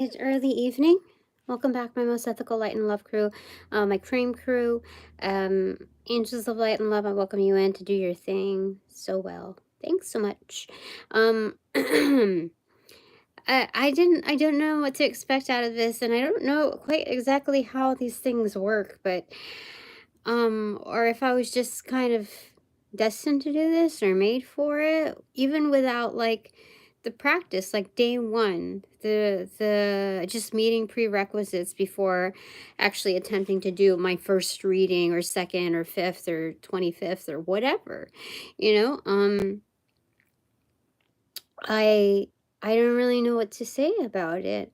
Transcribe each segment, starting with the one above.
It's early evening. Welcome back, my most ethical light and love crew, my cream crew, angels of light and love. I welcome you in to do your thing so well. Thanks so much. I don't know what to expect out of this, and I don't know quite exactly how these things work, but or if I was just kind of destined to do this or made for it, even without like the practice, like day one, the just meeting prerequisites before actually attempting to do my first reading or second or fifth or 25th or whatever, you know. I I don't really know what to say about it.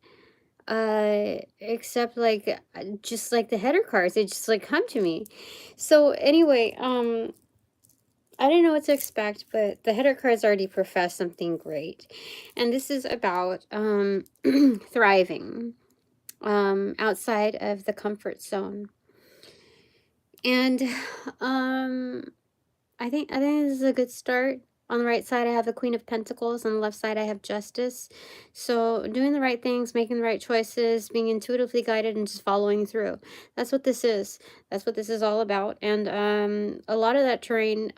Except like just like the header cards, they just like come to me. So anyway, I didn't know what to expect, but the header cards already profess something great. And this is about thriving outside of the comfort zone. And um I think this is a good start. On the right side, I have the Queen of Pentacles. On the left side, I have Justice. So doing the right things, making the right choices, being intuitively guided, and just following through. That's what this is. That's what this is all about. And a lot of that terrain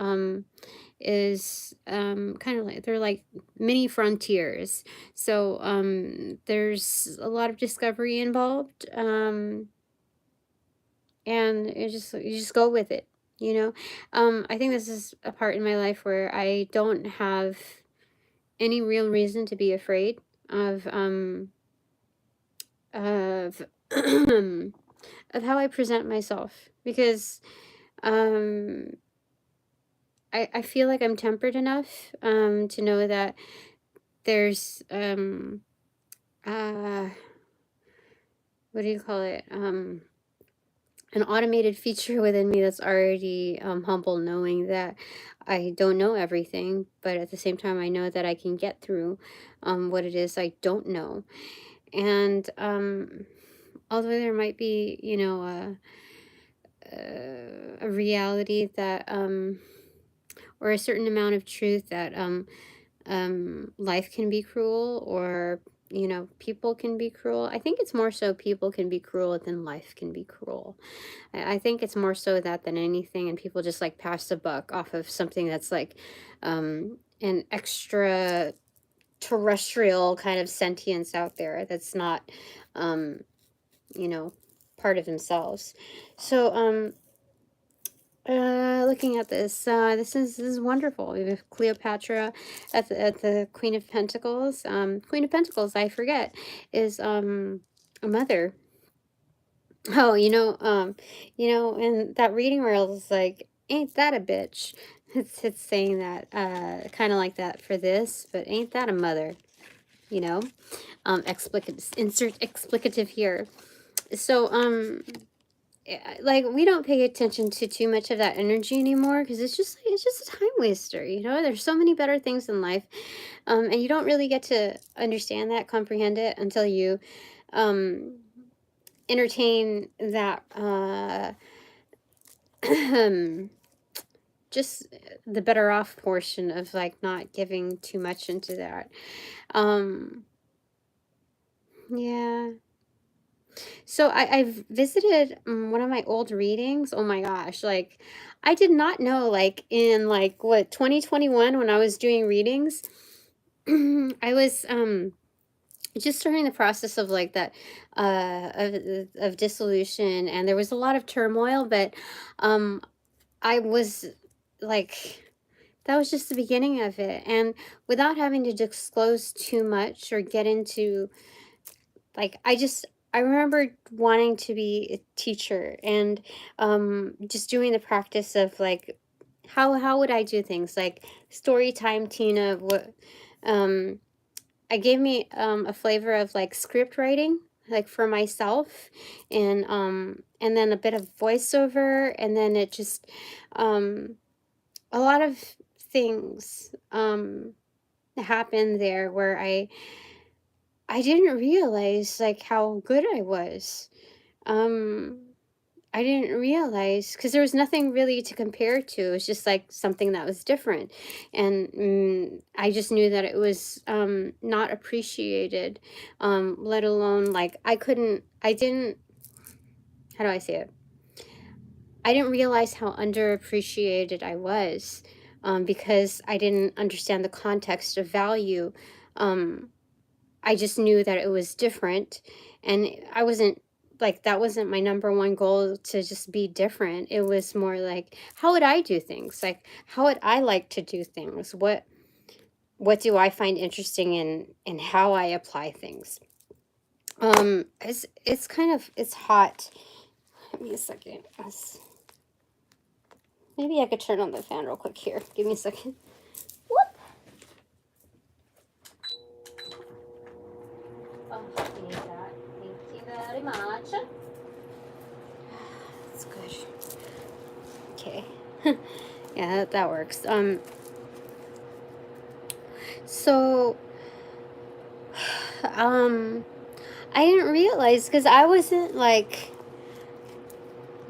is kind of like, they're like mini frontiers. So there's a lot of discovery involved. And you just go with it, you know. I think this is a part in my life where I don't have any real reason to be afraid of of how I present myself, because um I feel like I'm tempered enough to know that there's uh what do you call it, an automated feature within me that's already humble, knowing that I don't know everything, but at the same time, I know that I can get through what it is I don't know. And although there might be, you know, a reality that, or a certain amount of truth that life can be cruel, or you know, people can be cruel. I think it's more so people can be cruel than life can be cruel. I think it's more so that than anything, and people just like pass the buck off of something that's like an extra terrestrial kind of sentience out there that's not, um, you know, part of themselves. So, looking at this, this is wonderful. We have Cleopatra at the Queen of Pentacles. Queen of Pentacles, I forget, is a mother. Oh, and that reading reel is like, ain't that a bitch? It's saying that, kind of like that for this, but ain't that a mother? You know, explicative, insert explicative here. So, like we don't pay attention to too much of that energy anymore, because it's just a time waster. You know, there's so many better things in life, and you don't really get to understand that, comprehend it until you, um entertain that just the better off portion of like not giving too much into that. um yeah, so I've visited one of my old readings. Oh my gosh, like I did not know, like in like what 2021 when I was doing readings, I was just during the process of like that, of dissolution, and there was a lot of turmoil, but um I was like, that was just the beginning of it. And without having to disclose too much or get into, like, I remember wanting to be a teacher, and just doing the practice of like, how would I do things like story time, Tina? What um I gave me a flavor of like script writing, like for myself, and then a bit of voiceover, and then it just um a lot of things happened there where I didn't realize like how good I was. Um I didn't realize, because there was nothing really to compare to. It was just like something that was different, and I just knew that it was not appreciated, let alone like I didn't, how do I say it? I didn't realize how underappreciated I was, because I didn't understand the context of value. Um, I just knew that it was different, and I wasn't like, that wasn't my number one goal, to just be different. It was more like, how would I do things? Like, how would I like to do things? What do I find interesting in how I apply things? It's kind of, it's hot. Give me a second. Maybe I could turn on the fan real quick here. Give me a second. Whoop. Oh, I need that. Thank you very much. That's good. Okay. Yeah, that works. So, I didn't realize, because I wasn't like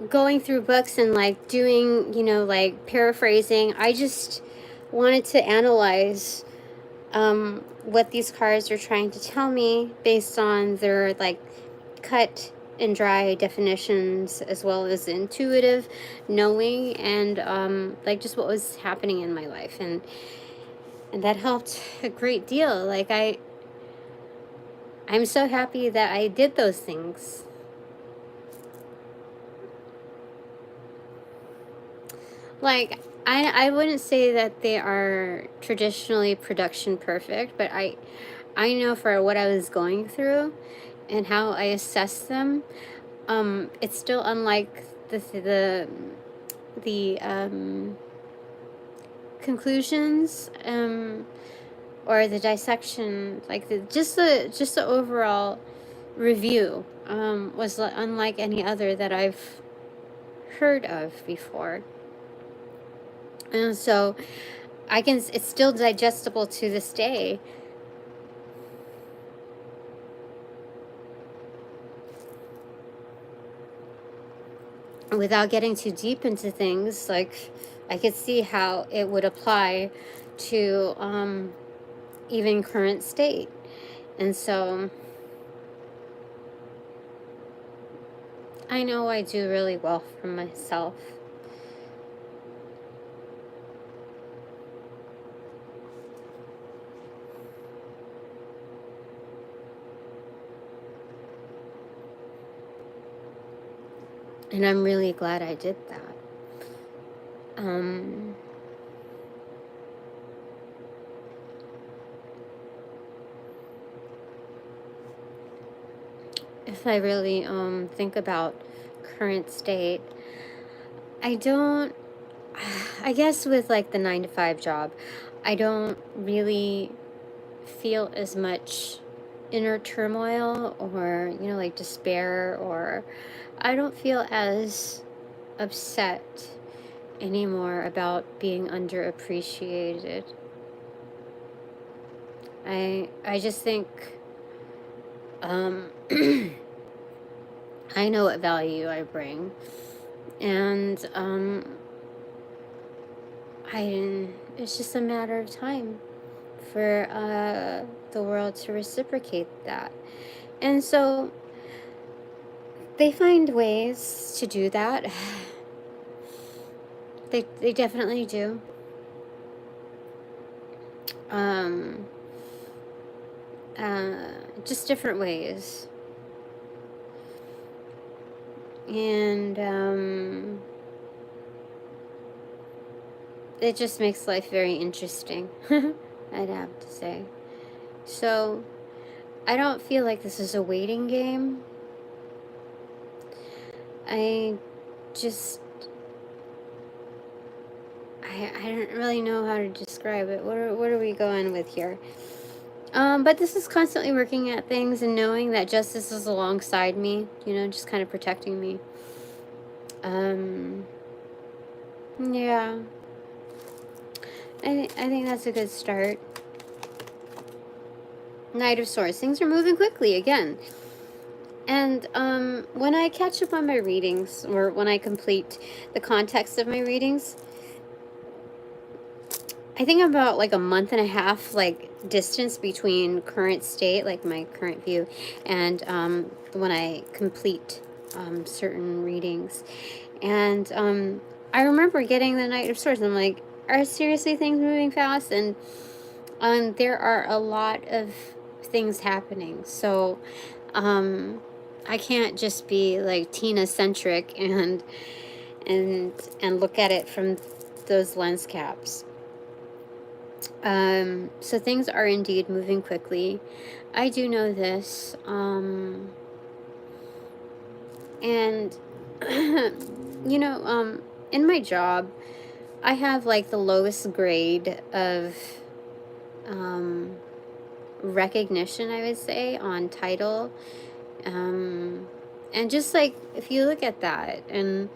going through books and like doing, like paraphrasing. I just wanted to analyze what these cards are trying to tell me based on their like cut and dry definitions, as well as intuitive knowing, and like just what was happening in my life, and that helped a great deal. Like I'm so happy that I did those things. Like, I wouldn't say that they are traditionally production perfect, but I know for what I was going through and how I assessed them, it's still unlike the conclusions, or the dissection, like just the overall review, was unlike any other that I've heard of before. And so it's still digestible to this day. Without getting too deep into things, like I could see how it would apply to even current state. And so I know I do really well for myself. And I'm really glad I did that. If I really think about current state, I guess with like the 9-to-5 job, I don't really feel as much inner turmoil, or like despair, or I don't feel as upset anymore about being underappreciated. I just think I know what value I bring, and it's just a matter of time for the world to reciprocate that. And so they find ways to do that. They definitely do. Just different ways. And it just makes life very interesting, I'd have to say. So I don't feel like this is a waiting game. I don't really know how to describe it. What are we going with here? But this is constantly working at things and knowing that justice is alongside me, just kind of protecting me. Yeah. I think that's a good start. Knight of Swords. Things are moving quickly again. And when I catch up on my readings, or when I complete the context of my readings, I think about like a month and a half like distance between current state, like my current view, and when I complete certain readings. And I remember getting the Knight of Swords, and I'm like, are seriously things moving fast? And there are a lot of things happening, so I can't just be like Tina-centric and look at it from those lens caps. So things are indeed moving quickly. I do know this. And, you know, in my job, I have like the lowest grade of recognition, I would say, on title. And just like, if you look at that, and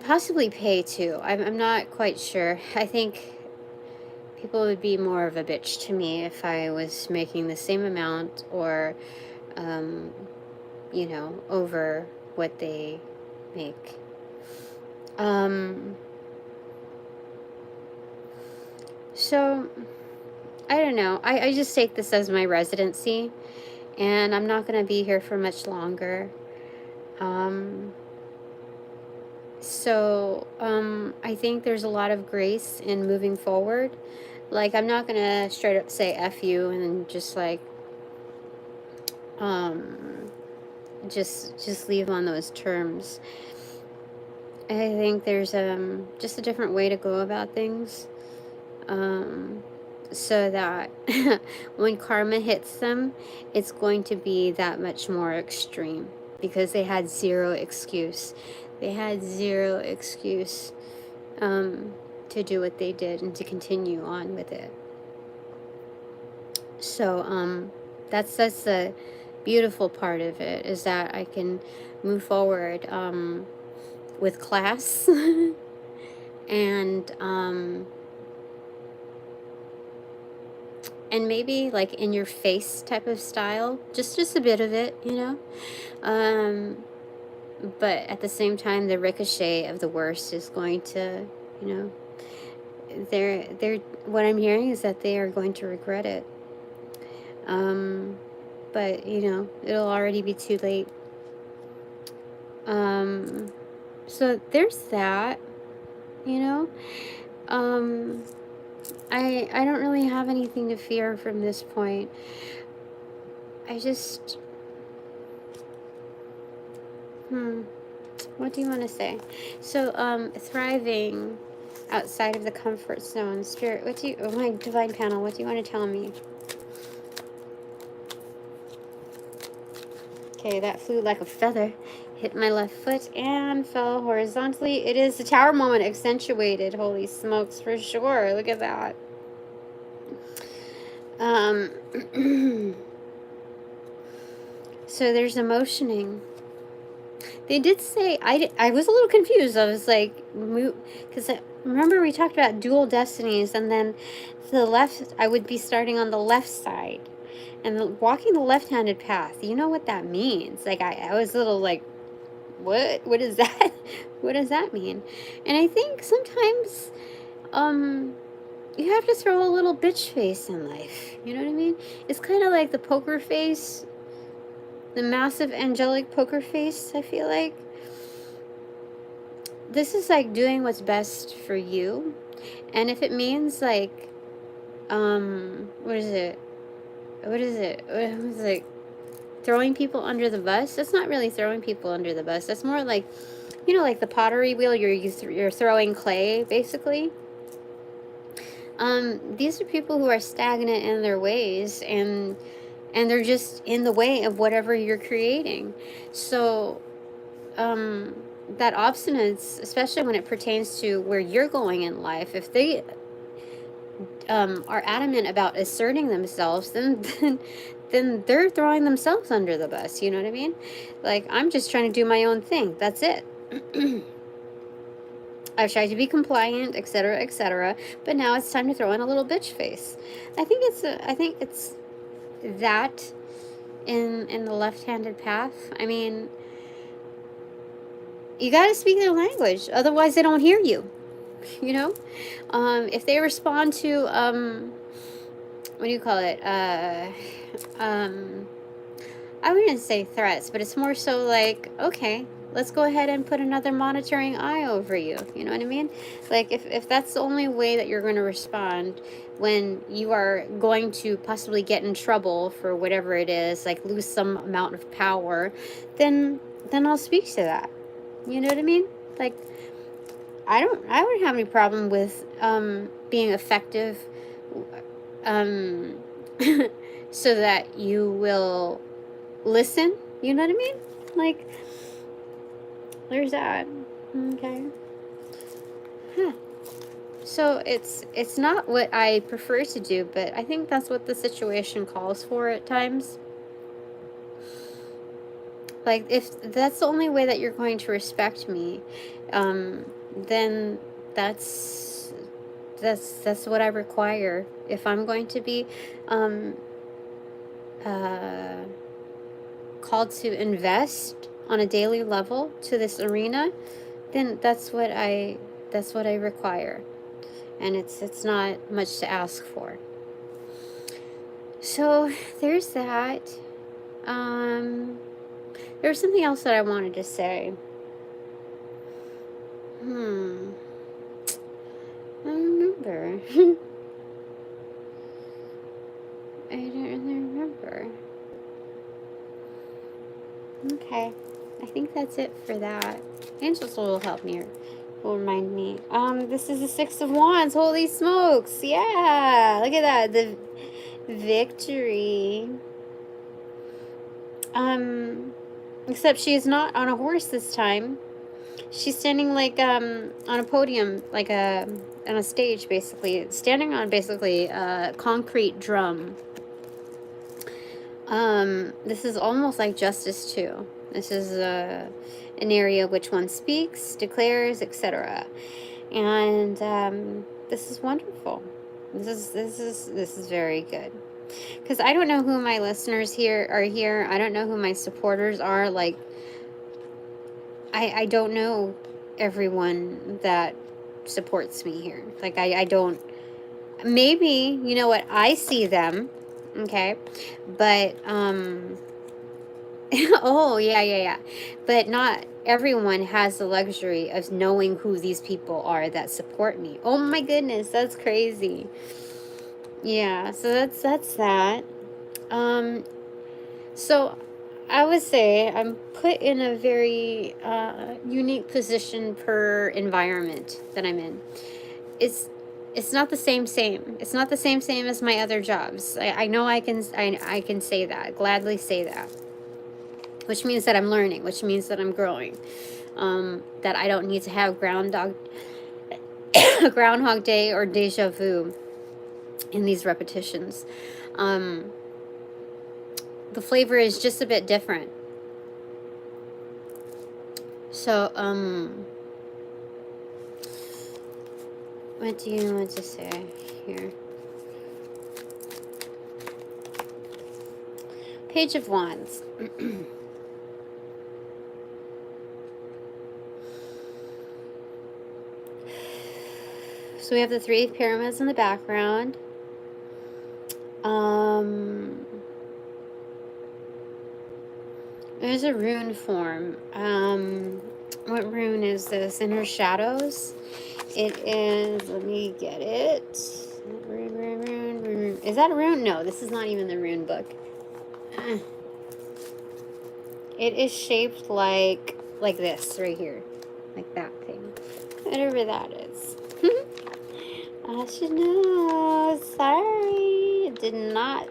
possibly pay too. I'm not quite sure. I think people would be more of a bitch to me if I was making the same amount, or, you know, over what they make. So, I don't know. I just take this as my residency, and I'm not going to be here for much longer. So, I think there's a lot of grace in moving forward. Like, I'm not gonna straight up say F you and just like, just leave on those terms. I think there's, just a different way to go about things. So that when karma hits them, it's going to be that much more extreme, because they had zero excuse. They had zero excuse to do what they did and to continue on with it. So that's the beautiful part of it, is that I can move forward with class and maybe like in your face type of style, just a bit of it, you know. But at the same time, the ricochet of the worst is going to, you know, they're what I'm hearing is that they are going to regret it. But you know, it'll already be too late. So there's that, you know. I don't really have anything to fear from this point. I just, what do you want to say? So, thriving outside of the comfort zone. Spirit, what do you, oh, my divine panel, what do you want to tell me? Okay, that flew like a feather, hit my left foot and fell horizontally. It is the tower moment accentuated. Holy smokes, for sure. Look at that. So there's emotioning. They did say, I was a little confused. I was like, because remember we talked about dual destinies, and then the left, I would be starting on the left side and walking the left-handed path. You know what that means? Like, I was a little like, what is that? What does that mean? And I think sometimes you have to throw a little bitch face in life. You know what I mean? It's kind of like the poker face, the massive angelic poker face, I feel like. This is like doing what's best for you. And if it means like, what is it? It's like throwing people under the bus. That's not really throwing people under the bus. That's more like, you know, like the pottery wheel, you're throwing clay, basically. These are people who are stagnant in their ways, and they're just in the way of whatever you're creating. So, that obstinance, especially when it pertains to where you're going in life, if they are adamant about asserting themselves, then they're throwing themselves under the bus. You know what I mean? Like, I'm just trying to do my own thing. That's it. I've tried to be compliant, etc., but now it's time to throw in a little bitch face. I think it's that in the left-handed path. I mean, you got to speak their language, otherwise they don't hear you. You know, if they respond to what do you call it? I wouldn't say threats, but it's more so like, okay, let's go ahead and put another monitoring eye over you. You know what I mean? Like, if that's the only way that you're going to respond when you are going to possibly get in trouble for whatever it is, like lose some amount of power, then I'll speak to that. You know what I mean? Like, I wouldn't have any problem with being effective, so that you will listen. You know what I mean? Like, there's that. Okay. Huh. So it's not what I prefer to do, but I think that's what the situation calls for at times. Like, if that's the only way that you're going to respect me, then that's what I require. If I'm going to be called to invest on a daily level to this arena, then that's what I require. And it's not much to ask for. So there's that. There was something else that I wanted to say. I don't remember. I don't really remember. Okay. I think that's it for that. Angels will help me, or will remind me. This is the Six of Wands. Holy smokes. Yeah. Look at that. The victory. Except she is not on a horse this time. She's standing like on a podium, like on a stage, basically. Standing on basically a concrete drum. This is almost like Justice too. This is an area which one speaks, declares, etc. And this is wonderful. This is very good. Because I don't know who my listeners here are here. I don't know who my supporters are. Like, I don't know everyone that supports me here. Like, I don't. Maybe, you know what, I see them. Okay. But, oh, yeah. But not everyone has the luxury of knowing who these people are that support me. Oh my goodness, that's crazy. Yeah, so that's that. So I would say I'm put in a very unique position per environment that I'm in. It's not the same. It's not the same as my other jobs. I know I can say that, gladly say that. Which means that I'm learning, which means that I'm growing. That I don't need to have Groundhog Day or deja vu in these repetitions. The flavor is just a bit different. So, what do you want to say here? Page of Wands. So we have the 3 pyramids in the background. There's a rune form. What rune is this? Inner Shadows. It is, let me get it. Rune. Is that a rune? No, this is not even the rune book. It is shaped like this right here. Like that thing. Whatever that is. I should know. Sorry. It did not.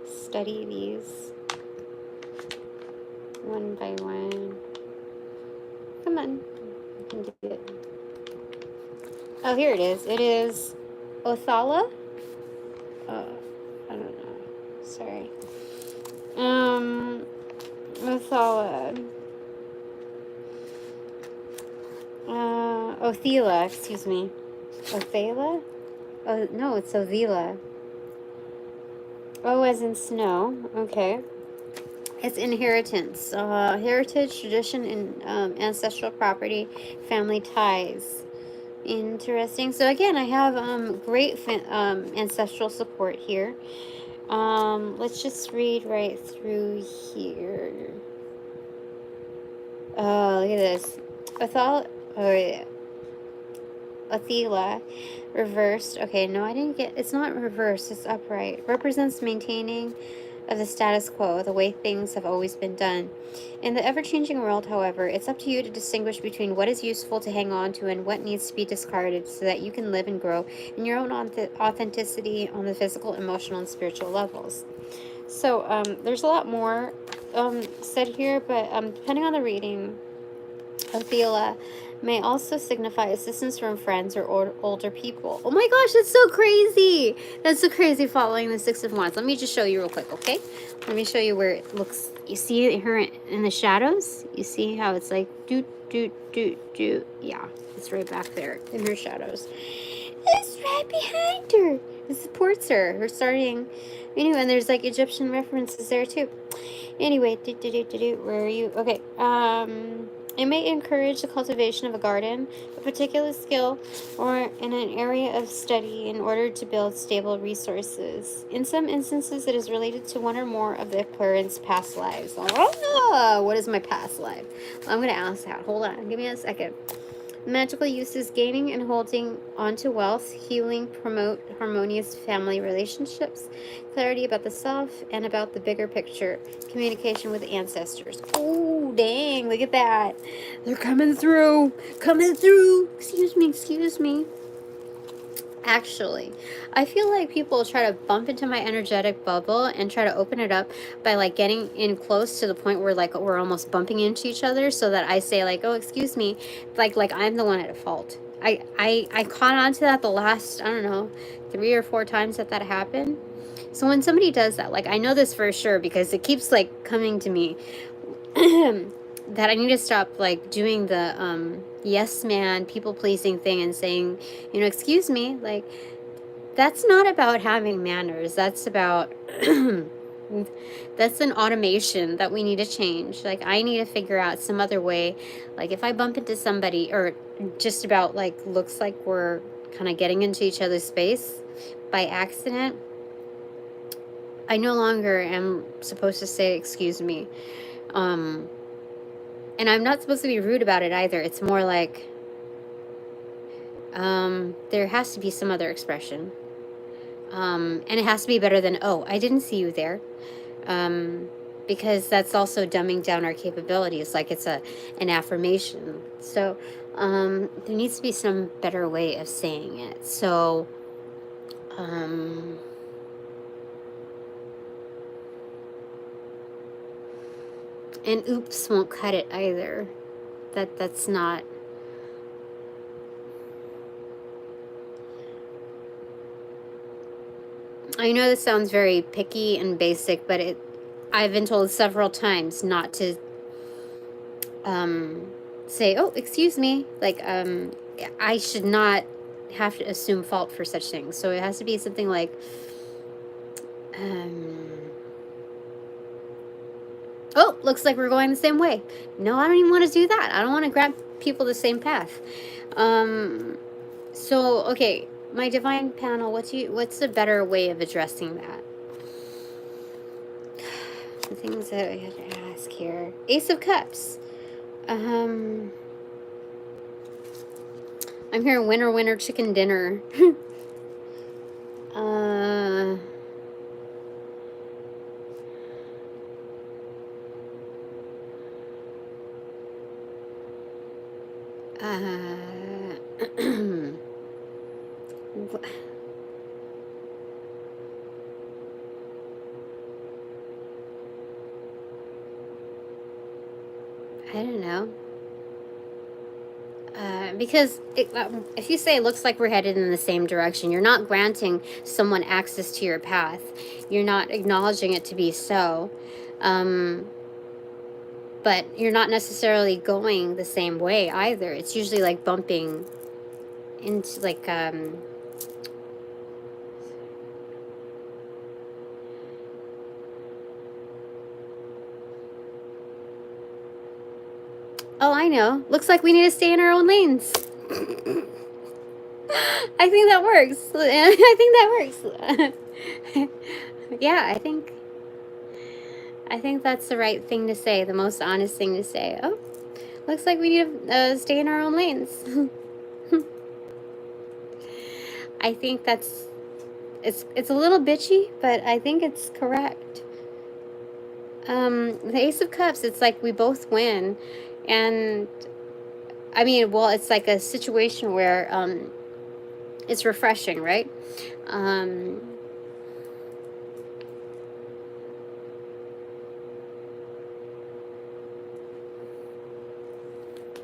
Study these one by one. Come on. You can do it. Oh, here it is. It is Othala. I don't know. Sorry. Othala. Othela, excuse me. Othala? Oh, no, it's Ovila. Oh, as in snow. Okay. It's inheritance, heritage, tradition, and ancestral property, family ties. Interesting. So again, I have great ancestral support here. Let's just read right through here. Oh, look at this. Athela, reversed. Okay, no, I didn't get. It's not reversed. It's upright. Represents maintaining of the status quo, the way things have always been done. In the ever-changing world, however, it's up to you to distinguish between what is useful to hang on to and what needs to be discarded so that you can live and grow in your own authenticity on the physical, emotional, and spiritual levels. So there's a lot more said here, but depending on the reading, Athela may also signify assistance from friends or older people. Oh my gosh, that's so crazy. That's so crazy following the Six of Wands. Let me just show you real quick, okay? Let me show you where it looks. You see her in the shadows? You see how it's like doot, doot, doot, doot. Yeah, it's right back there in her shadows. It's right behind her. It supports her. Her starting, and there's like Egyptian references there too. Anyway, where are you? Okay, it may encourage the cultivation of a garden, a particular skill, or in an area of study in order to build stable resources. In some instances, it is related to one or more of the parents' past lives. Oh, what is my past life? Well, I'm going to ask that. Hold on. Give me a second. Magical uses: gaining and holding onto wealth, healing, promote harmonious family relationships, clarity about the self and about the bigger picture, communication with ancestors. Oh, dang, look at that. They're coming through. Coming through. Excuse me. Actually, I feel like people try to bump into my energetic bubble and try to open it up by like getting in close to the point where like we're almost bumping into each other, so that I say like, oh, excuse me, like I'm the one at fault. I caught on to that the last, I don't know, 3 or 4 times that happened. So when somebody does that, like I know this for sure because it keeps like coming to me that I need to stop like doing the yes man people pleasing thing and saying, excuse me, like that's not about having manners. That's about that's an automation that we need to change. Like I need to figure out some other way. Like if I bump into somebody or just about like looks like we're kind of getting into each other's space by accident, I no longer am supposed to say excuse me. And I'm not supposed to be rude about it either. It's more like there has to be some other expression. And it has to be better than, oh, I didn't see you there. Because that's also dumbing down our capabilities. Like it's an affirmation. So there needs to be some better way of saying it. So and oops won't cut it either. That's not. I know this sounds very picky and basic, but I've been told several times not to say, oh, excuse me. Like I should not have to assume fault for such things. So it has to be something like oh, looks like we're going the same way. No, I don't even want to do that. I don't want to grab people the same path. So, okay, my divine panel, what's a better way of addressing that? The things that I had to ask here. Ace of Cups. I'm here, winner, winner, chicken dinner. I don't know. Because if you say it looks like we're headed in the same direction, you're not granting someone access to your path. You're not acknowledging it to be so. But you're not necessarily going the same way either. It's usually like bumping into like Oh, I know. Looks like we need to stay in our own lanes. I think that works. I think that works. Yeah, I think that's the right thing to say, the most honest thing to say. Oh, looks like we need to stay in our own lanes. I think that's it's a little bitchy, but I think it's correct. The Ace of Cups, it's like we both win, and I mean, well, it's like a situation where it's refreshing, right?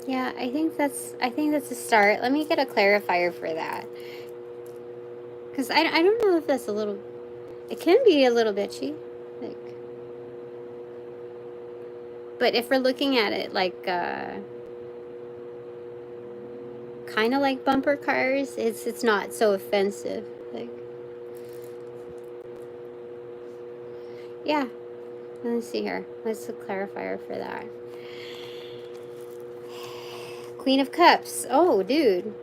Yeah, I think that's a start. Let me get a clarifier for that, because I don't know if that's a little. It can be a little bitchy, like. But if we're looking at it like kind of like bumper cars, it's not so offensive. Like, yeah. Let's see here. What's the clarifier for that? Queen of Cups. Oh, dude.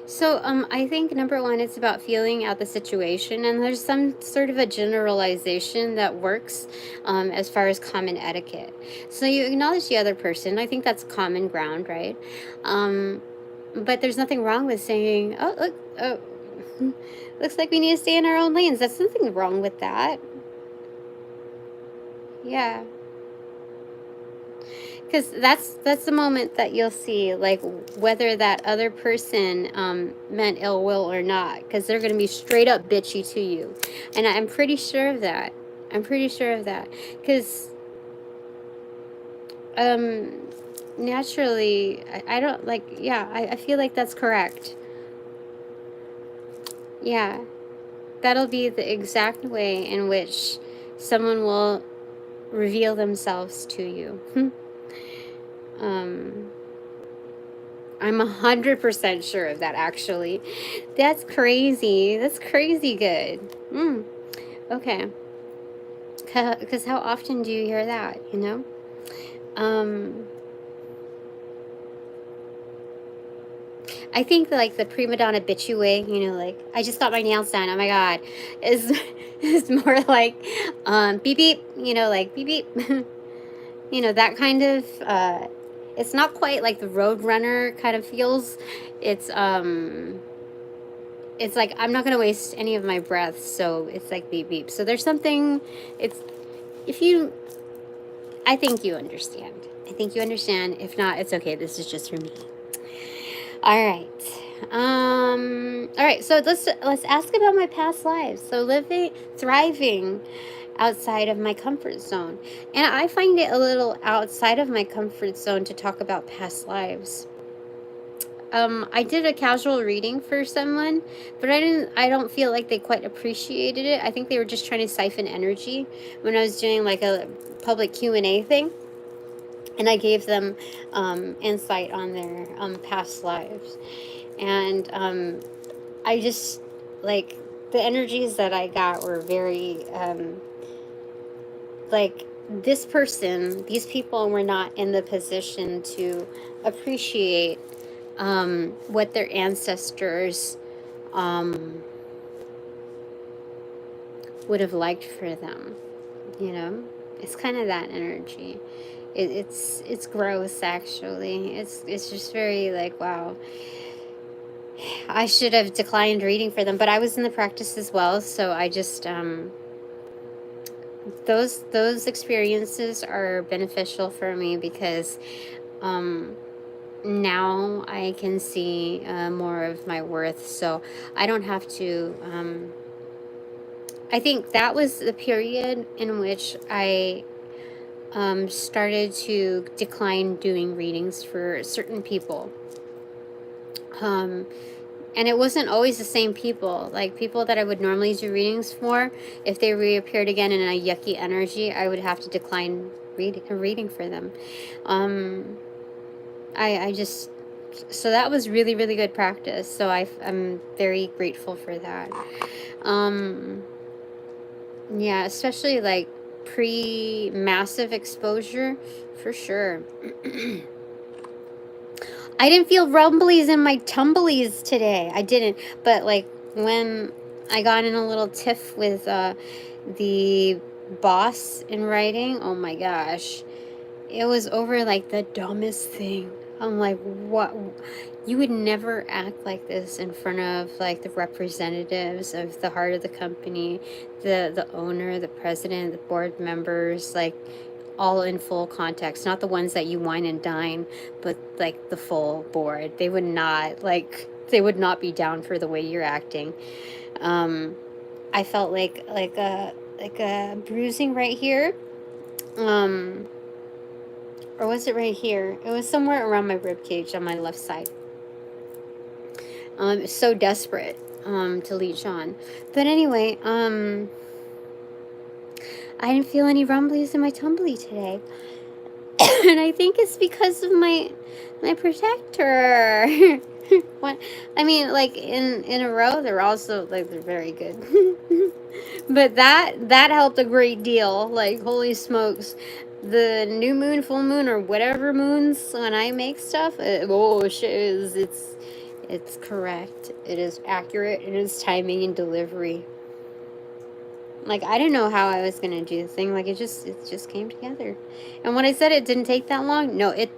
So, I think number one, it's about feeling out the situation, and there's some sort of a generalization that works as far as common etiquette. So you acknowledge the other person. I think that's common ground, right? But there's nothing wrong with saying, "Oh, look, oh, looks like we need to stay in our own lanes." That's nothing wrong with that. Yeah. Because that's the moment that you'll see, like, whether that other person meant ill will or not, because they're going to be straight up bitchy to you, and I'm pretty sure of that. I'm pretty sure of that, because naturally, I don't like. Yeah, I feel like that's correct. Yeah, that'll be the exact way in which someone will reveal themselves to you. I'm 100% sure of that, actually. That's crazy. That's crazy good. Okay. Because how often do you hear that, you know? I think like the prima donna bitchy way, you know, like, I just got my nails done, oh my god, is more like, beep beep, you know, like, beep beep. You know, that kind of, it's not quite like the Roadrunner kind of feels. It's like, I'm not going to waste any of my breath, so it's like beep beep. So there's something, it's, I think you understand. I think you understand. If not, it's okay. This is just for me. All right. All right. So let's ask about my past lives. So thriving outside of my comfort zone. And I find it a little outside of my comfort zone to talk about past lives. I did a casual reading for someone, but I don't feel like they quite appreciated it. I think they were just trying to siphon energy when I was doing like a public Q&A thing. And I gave them insight on their past lives. And I just, like, the energies that I got were very, like, these people were not in the position to appreciate what their ancestors would have liked for them, you know? It's kind of that energy. It's gross, actually. It's just very like, wow. I should have declined reading for them, but I was in the practice as well, so I just those experiences are beneficial for me because now I can see more of my worth, so I don't have to. I think that was the period in which I started to decline doing readings for certain people. And it wasn't always the same people. Like, people that I would normally do readings for, if they reappeared again in a yucky energy, I would have to decline reading for them. I just, so that was really, really good practice. So I'm very grateful for that. Yeah, especially like pre-massive exposure, for sure. I didn't feel rumblies in my tumblies today. I didn't, but like when I got in a little tiff with the boss in writing, oh my gosh, it was over like the dumbest thing. I'm like, what? You would never act like this in front of like the representatives of the heart of the company, the owner, the president, the board members, like all in full context, not the ones that you wine and dine, but like the full board. They would not be down for the way you're acting. I felt like a bruising right here. Or was it right here? It was somewhere around my rib cage on my left side. So desperate to leech on. But anyway, I didn't feel any rumblies in my tumbly today. And I think it's because of my protector. What? I mean, like in a row, they're also like they're very good. But that helped a great deal. Like holy smokes, the new moon, full moon, or whatever moons when I make stuff, it's correct. It is accurate. It is timing and delivery. Like I didn't know how I was gonna do the thing. Like it just came together. And when I said it didn't take that long, no, it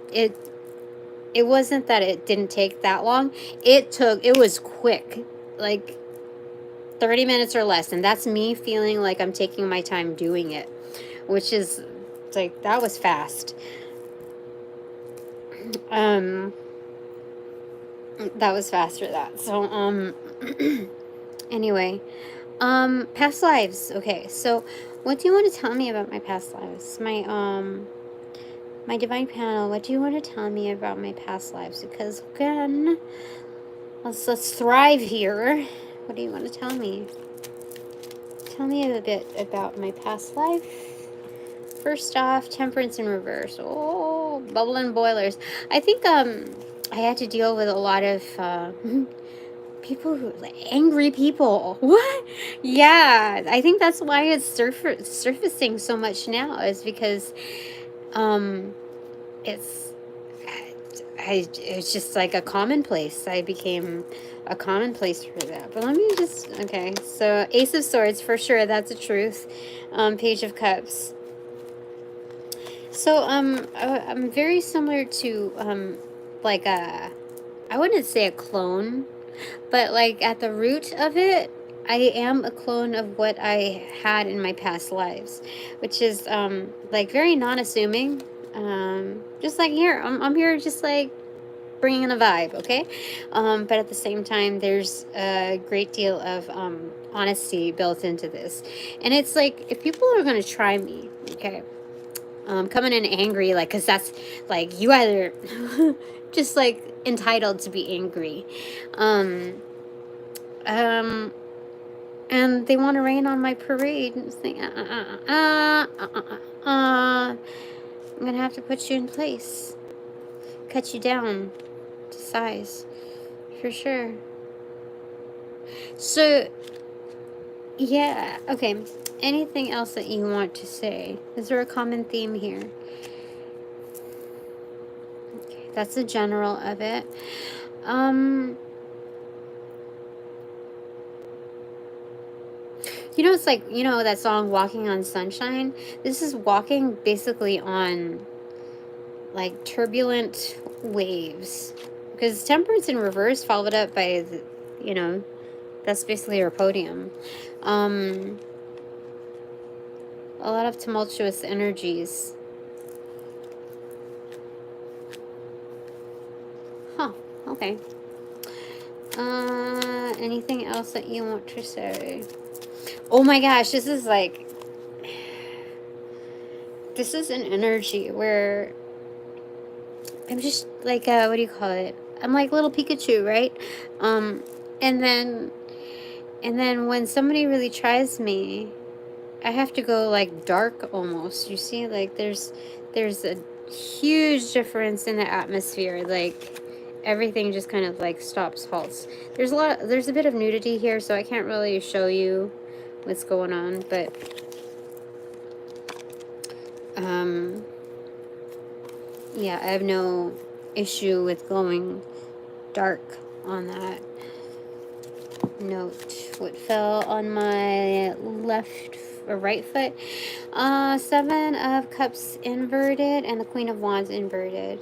wasn't that it didn't take that long. It was quick, like 30 minutes or less, and that's me feeling like I'm taking my time doing it, which is like that was fast. That was fast for that. So anyway, past lives. Okay, so what do you want to tell me about my past lives? My divine panel, what do you want to tell me about my past lives? Because again, let's thrive here. What do you want to tell me? Tell me a bit about my past life. First off, temperance in reverse. Oh, bubbling boilers. I think I had to deal with a lot of people who like angry people. What? Yeah, I think that's why it's surfacing so much now, is because it's just like a commonplace. I became a commonplace for that. But let me just, okay, so Ace of Swords, for sure, that's a truth. Page of Cups. So I'm very similar to like I wouldn't say a clone, but like at the root of it, I am a clone of what I had in my past lives, which is like very non-assuming. Just like here, I'm here just like bringing a vibe, okay? But at the same time, there's a great deal of honesty built into this, and it's like if people are gonna try me, okay, coming in angry, like, cause that's like you either just like entitled to be angry, and they want to rain on my parade and say, I'm gonna have to put you in place, cut you down to size, for sure. So, yeah, okay. Anything else that you want to say? Is there a common theme here? Okay, that's the general of it. You know, it's like, you know, that song Walking on Sunshine? This is walking basically on like turbulent waves. Because temperance in reverse followed up by, you know, that's basically her podium. A lot of tumultuous energies. Huh, okay. Anything else that you want to say? Oh my gosh, this is like, this is an energy where I'm just like, what do you call it? I'm like little Pikachu, right? And then when somebody really tries me, I have to go like dark almost. You see, like there's a huge difference in the atmosphere. Like everything just kind of like stops, halts. There's a bit of nudity here, so I can't really show you what's going on, but yeah, I have no issue with going dark on that note. What fell on my left or right foot? Seven of Cups inverted and the Queen of Wands inverted.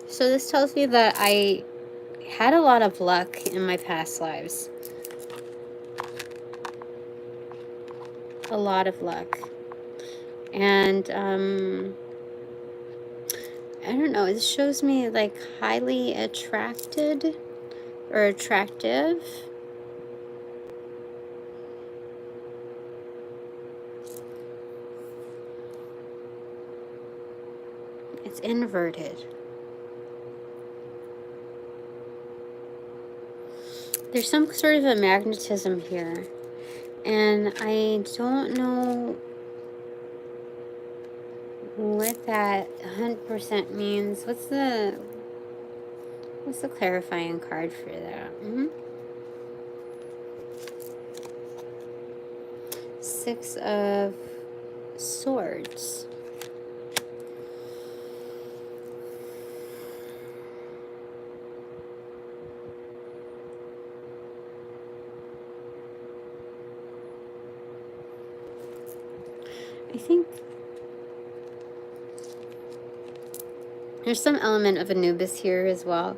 So this tells me that I had a lot of luck in my past lives. A lot of luck. And, I don't know, it shows me like highly attracted or attractive. It's inverted. There's some sort of a magnetism here, and I don't know what that 100% means. What's the clarifying card for that? Six of Swords. I think there's some element of Anubis here as well,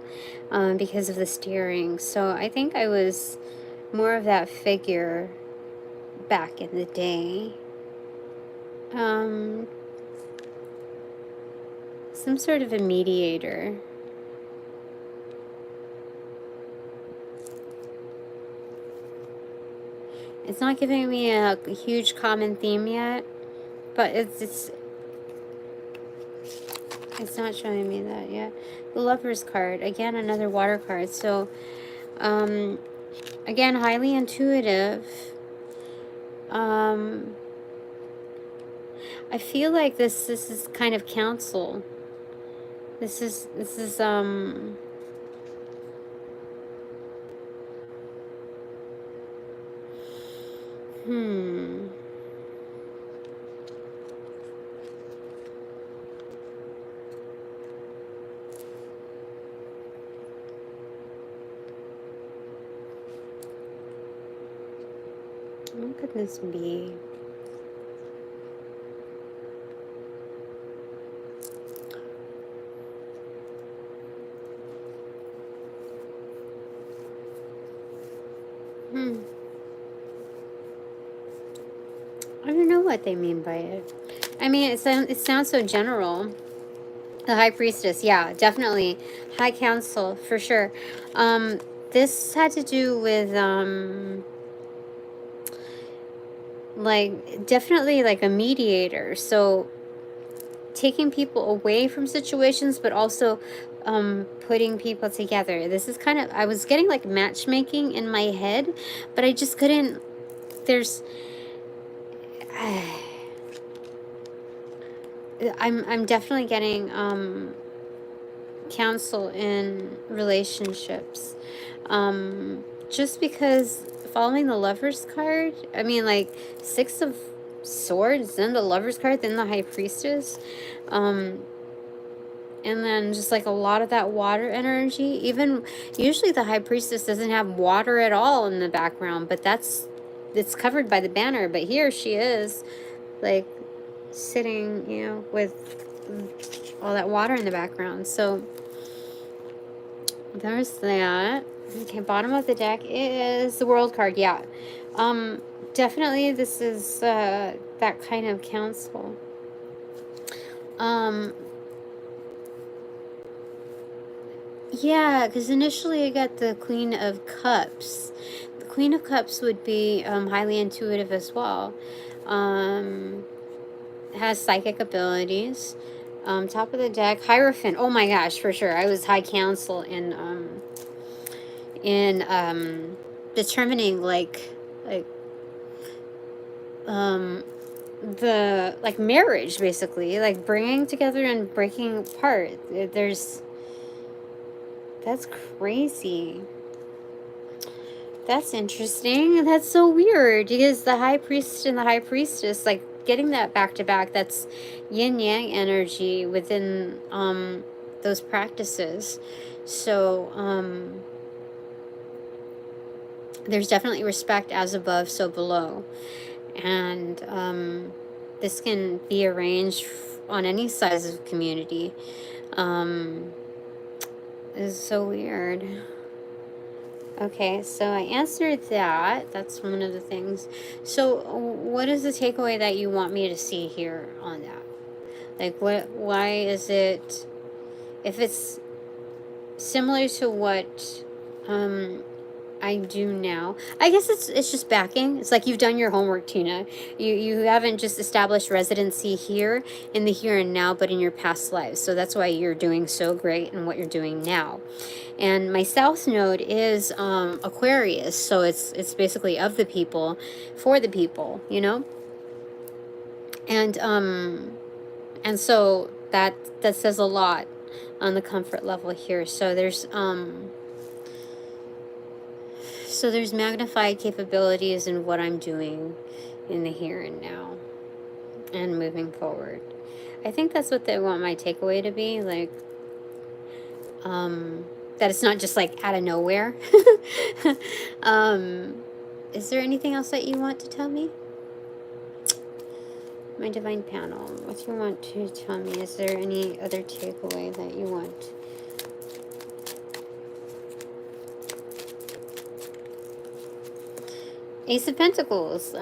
because of the steering. So I think I was more of that figure back in the day. Some sort of a mediator. It's not giving me a huge common theme yet, but it's not showing me that yet. The Lover's card, again, another water card. So, again, highly intuitive. I feel like this is kind of counsel. This is what could this be? I don't know what they mean by it. I mean, it sounds so general. The High Priestess, yeah, definitely. High Council, for sure. This had to do with, like, definitely like a mediator. So, taking people away from situations, but also putting people together. This is kind of, I was getting like matchmaking in my head, but I just couldn't, there's, I'm definitely getting counsel in relationships. Just because following the Lover's card, I mean, like, Six of Swords, then the Lover's card, then the High Priestess, and then just like a lot of that water energy. Even usually the High Priestess doesn't have water at all in the background, but it's covered by the banner. But here she is, like, sitting, you know, with all that water in the background. So there's that. Okay, bottom of the deck is the World card. Yeah, definitely this is that kind of counsel. Yeah, because initially I got the Queen of Cups. The Queen of Cups would be highly intuitive as well. Has psychic abilities. Top of the deck, Hierophant. Oh my gosh, for sure. I was High Council in determining like the like marriage, basically, like bringing together and breaking apart. That's crazy. That's interesting. That's so weird, because the high priest and the high priestess, like getting that back to back, that's yin yang energy within those practices. So there's definitely respect as above, so below. And this can be arranged on any size of community. It's so weird. Okay, so I answered that. That's one of the things. So what is the takeaway that you want me to see here on that? Like, why is it, if it's similar to what I do now, I guess it's just backing. It's like you've done your homework, Tina. You haven't just established residency here in the here and now, but in your past lives. So that's why you're doing so great in what you're doing now. And my South Node is Aquarius, so it's basically of the people, for the people, you know. And so that says a lot on the comfort level here. So there's magnified capabilities in what I'm doing in the here and now and moving forward. I think that's what they want my takeaway to be, like that it's not just like out of nowhere. Is there anything else that you want to tell me? My divine panel, what do you want to tell me? Is there any other takeaway that you want? Ace of Pentacles.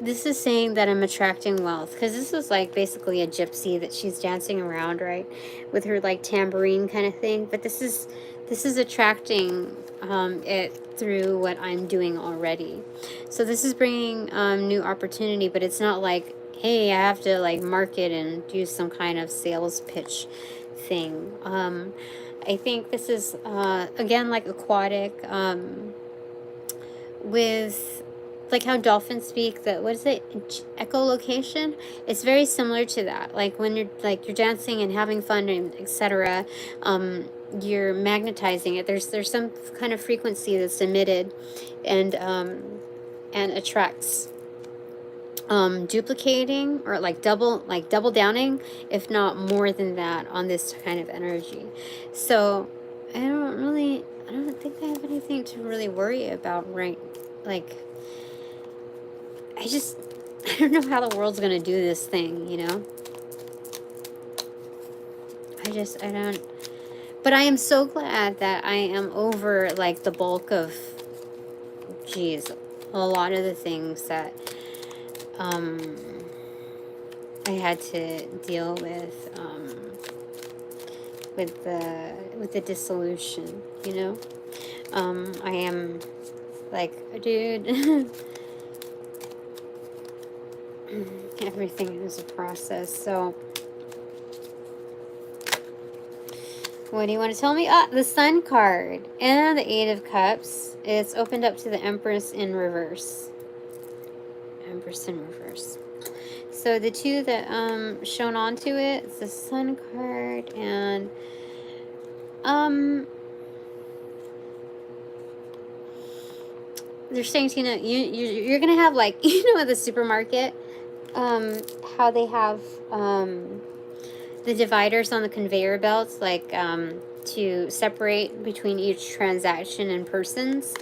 This is saying that I'm attracting wealth, because this is like basically a gypsy that she's dancing around, right, with her like tambourine kind of thing. But this is attracting it through what I'm doing already. So this is bringing new opportunity, but it's not like, hey, I have to like market and do some kind of sales pitch thing. I think this is again like aquatic, with like how dolphins speak, that, what is it, echolocation? It's very similar to that. Like when you're dancing and having fun and etc., you're magnetizing it. There's some kind of frequency that's emitted and attracts, duplicating or like double downing, if not more than that, on this kind of energy. So I don't think I have anything to really worry about, right? Like, I don't know how the world's gonna do this thing, you know? I don't. But I am so glad that I am over, like, the bulk of, geez, a lot of the things that I had to deal with the dissolution, you know? I am, like, dude... Everything is a process. So what do you want to tell me? The Sun card and the Eight of Cups. It's opened up to the Empress in reverse. Empress in reverse. So the two that shown onto it, it's the Sun card and they're saying, Tina, you're gonna have, like, you know, at the supermarket, how they have the dividers on the conveyor belts, like to separate between each transaction and persons,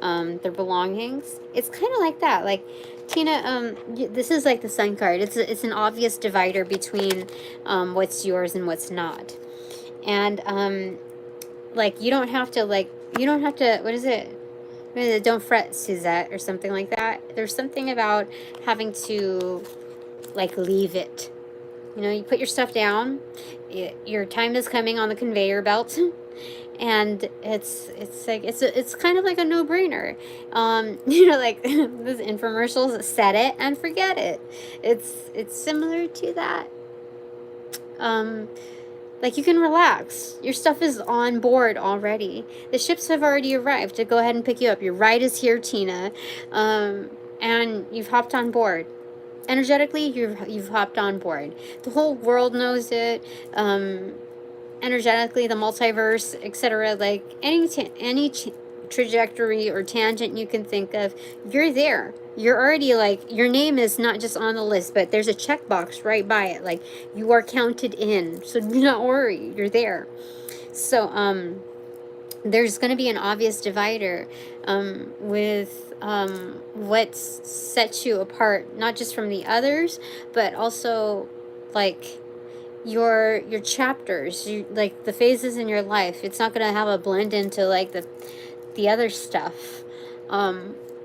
their belongings. It's kind of like that. Like, Tina, this is like the Sun card. It's an obvious divider between what's yours and what's not. And like, you don't have to, what is it? Don't fret, Suzette, or something like that. There's something about having to, like, leave it. You know, you put your stuff down your time is coming on the conveyor belt. And it's like it's kind of like a no-brainer. You know, like those infomercials, set it and forget it. It's similar to that. Like, you can relax. Your stuff is on board already. The ships have already arrived to go ahead and pick you up. Your ride is here, Tina. And you've hopped on board. Energetically, you've hopped on board. The whole world knows it. Energetically, the multiverse, etc. Like, any trajectory or tangent you can think of, you're there. You're already, like, your name is not just on the list, but there's a checkbox right by it. Like, you are counted in. So do not worry. You're there. So, there's going to be an obvious divider with what sets you apart, not just from the others, but also, like, your chapters, like the phases in your life. It's not going to have a blend into like the other stuff.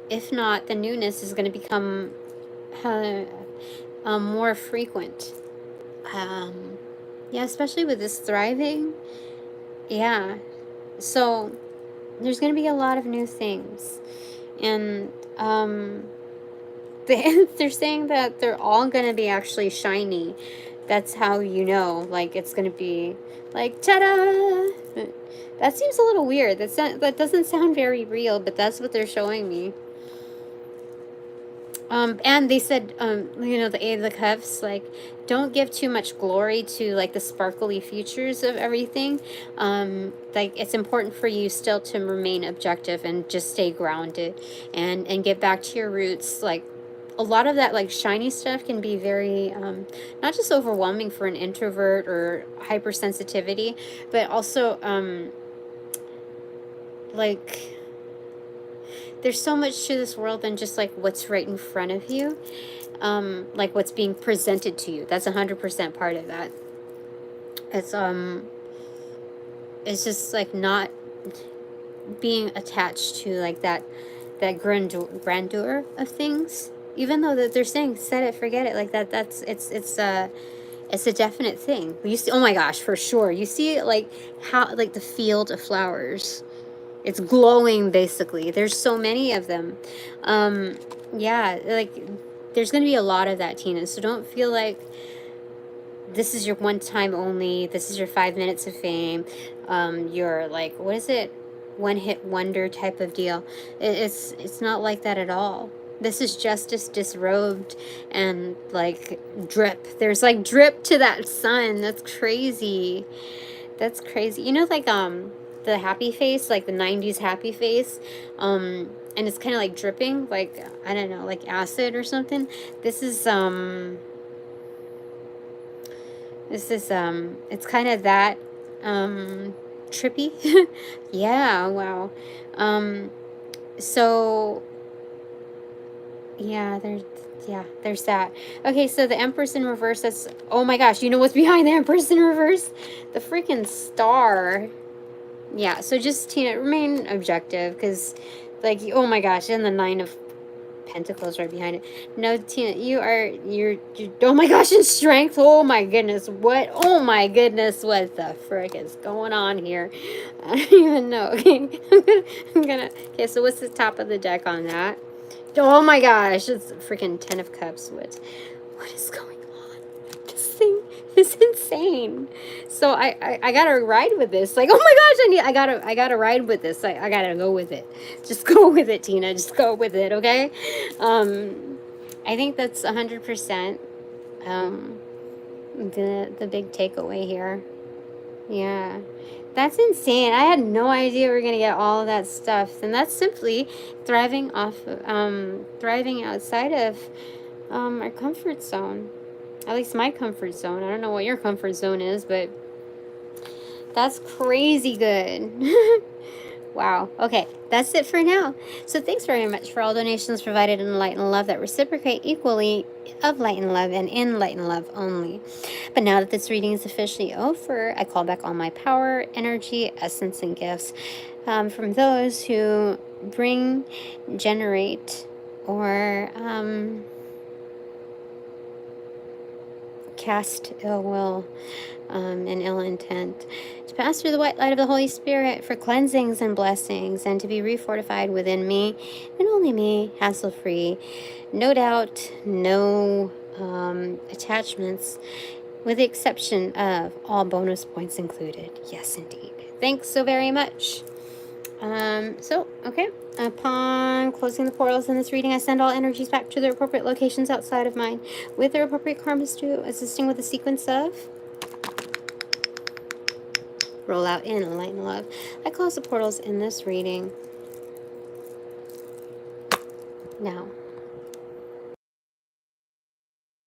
If not, the newness is going to become more frequent. Yeah, especially with this thriving. Yeah, so there's going to be a lot of new things, and they're saying that they're all going to be actually shiny. That's how you know, like, it's going to be like, ta-da! That seems a little weird. That doesn't sound very real, but that's what they're showing me. And they said, you know, the Eight of the Cups, like, don't give too much glory to, like, the sparkly features of everything. Like, it's important for you still to remain objective and just stay grounded and get back to your roots. Like, a lot of that, like, shiny stuff can be very, not just overwhelming for an introvert or hypersensitivity, but also, like, there's so much to this world than just, like, what's right in front of you. Like, what's being presented to you. That's 100% part of that. It's just, like, not being attached to, like, that grandeur of things. Even though that they're saying set it, forget it, like it's a definite thing. You see, oh my gosh, for sure. You see, like, how, like, the field of flowers. It's glowing, basically. There's so many of them. Yeah, like, there's going to be a lot of that, Tina. So don't feel like this is your one time only. This is your 5 minutes of fame. You're, like, what is it? One hit wonder type of deal. It's not like that at all. This is justice disrobed and, like, drip. There's, like, drip to that sun. That's crazy. That's crazy. You know, like, the happy face, like the 90s happy face, and it's kind of like dripping, like, I don't know, like acid or something. This is it's kind of that trippy. Yeah, wow. So yeah, there's that. Okay, so the Empress in reverse, that's, oh my gosh, you know what's behind the Empress in reverse? The freaking star. Yeah, so just, Tina, remain objective, because, like, oh my gosh, and the Nine of Pentacles right behind it. No, Tina, you're oh my gosh, in strength. Oh my goodness, what? Oh my goodness, what the frick is going on here? I don't even know. Okay, okay, so what's the top of the deck on that? Oh my gosh, it's freaking Ten of Cups. What is going on? This thing is insane. So I gotta ride with this. Like, oh my gosh, I gotta ride with this. I gotta go with it. Just go with it, Tina. Just go with it, okay? I think that's 100% the big takeaway here. Yeah. That's insane. I had no idea we were gonna get all of that stuff. And that's simply thriving outside of our comfort zone. At least my comfort zone. I don't know what your comfort zone is, but that's crazy good. Wow. Okay, that's it for now. So thanks very much for all donations provided in light and love that reciprocate equally of light and love and in light and love only. But now that this reading is officially over, I call back all my power, energy, essence, and gifts from those who bring, generate, or cast ill will and ill intent, to pass through the white light of the Holy Spirit for cleansings and blessings, and to be refortified within me, and only me, hassle-free. No doubt, no attachments, with the exception of all bonus points included. Yes, indeed. Thanks so very much. Okay. Upon closing the portals in this reading, I send all energies back to their appropriate locations outside of mine, with their appropriate karmas due, assisting with the sequence of roll out in light and love. I close the portals in this reading now.